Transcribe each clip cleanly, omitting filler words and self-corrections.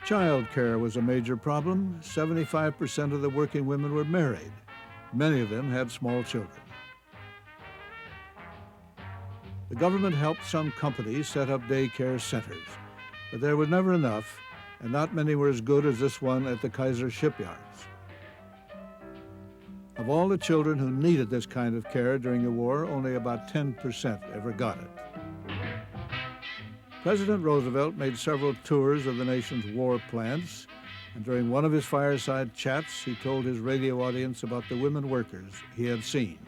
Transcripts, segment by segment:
Child care was a major problem. 75% of the working women were married. Many of them had small children. The government helped some companies set up daycare centers, but there was never enough, and not many were as good as this one at the Kaiser shipyards. Of all the children who needed this kind of care during the war, only about 10% ever got it. President Roosevelt made several tours of the nation's war plants, and during one of his fireside chats, he told his radio audience about the women workers he had seen.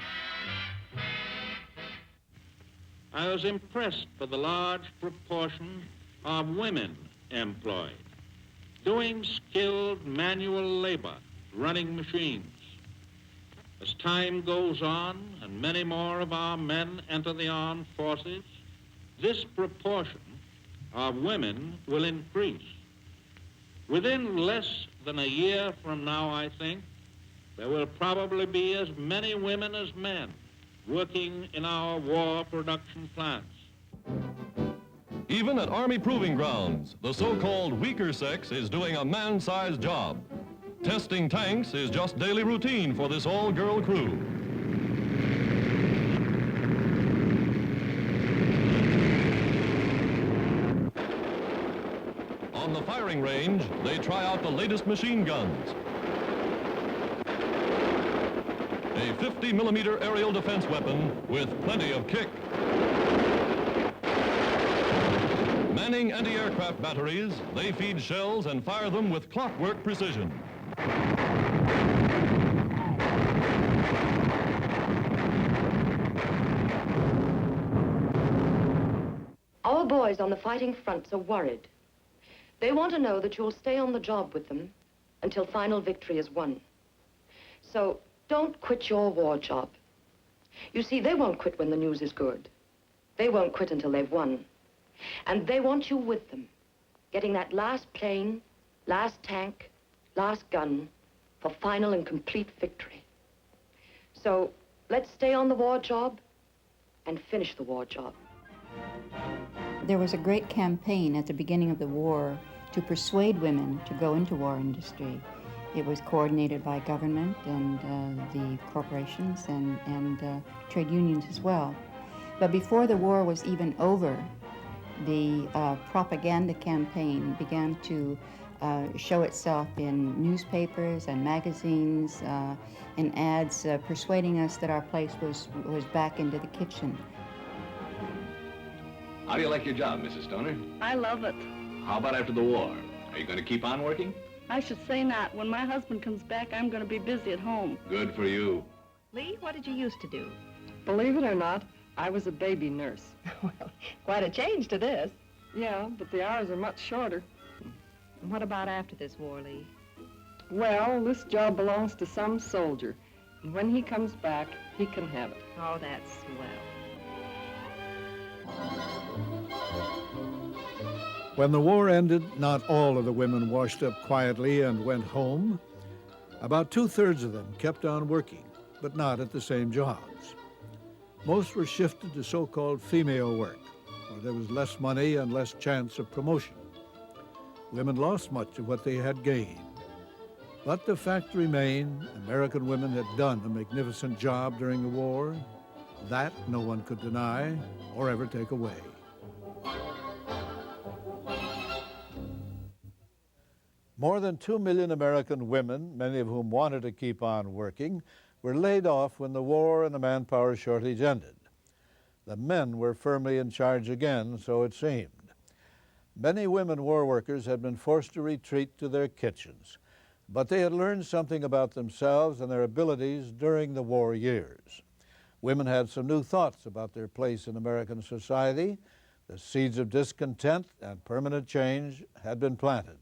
I was impressed by the large proportion of women employed, doing skilled manual labor, running machines. As time goes on and many more of our men enter the armed forces, this proportion of women will increase. Within less than a year from now, I think, there will probably be as many women as men working in our war production plants. Even at Army proving grounds, the so-called weaker sex is doing a man-sized job. Testing tanks is just daily routine for this all-girl crew. On the firing range, they try out the latest machine guns. A 50-millimeter aerial defense weapon with plenty of kick. Manning anti-aircraft batteries, they feed shells and fire them with clockwork precision. Our boys on the fighting fronts are worried. They want to know that you'll stay on the job with them until final victory is won. So don't quit your war job. You see, they won't quit when the news is good. They won't quit until they've won. And they want you with them, getting that last plane, last tank, last gun for final and complete victory. So let's stay on the war job and finish the war job. There was a great campaign at the beginning of the war to persuade women to go into war industry. It was coordinated by government and the corporations and trade unions as well. But before the war was even over, the propaganda campaign began to show itself in newspapers and magazines and ads persuading us that our place was back into the kitchen. How do you like your job, Mrs. Stoner? I love it. How about after the war? Are you going to keep on working? I should say not. When my husband comes back, I'm going to be busy at home. Good for you. Lee, what did you used to do? Believe it or not, I was a baby nurse. Well, quite a change to this. Yeah, but the hours are much shorter. And what about after this war, Lee? Well, this job belongs to some soldier. And when he comes back, he can have it. Oh, that's swell. When the war ended, not all of the women washed up quietly and went home. About 2/3 of them kept on working, but not at the same jobs. Most were shifted to so-called female work, where there was less money and less chance of promotion. Women lost much of what they had gained. But the fact remained, American women had done a magnificent job during the war. That no one could deny or ever take away. More than 2 million American women, many of whom wanted to keep on working, were laid off when the war and the manpower shortage ended. The men were firmly in charge again, so it seemed. Many women war workers had been forced to retreat to their kitchens, but they had learned something about themselves and their abilities during the war years. Women had some new thoughts about their place in American society. The seeds of discontent and permanent change had been planted.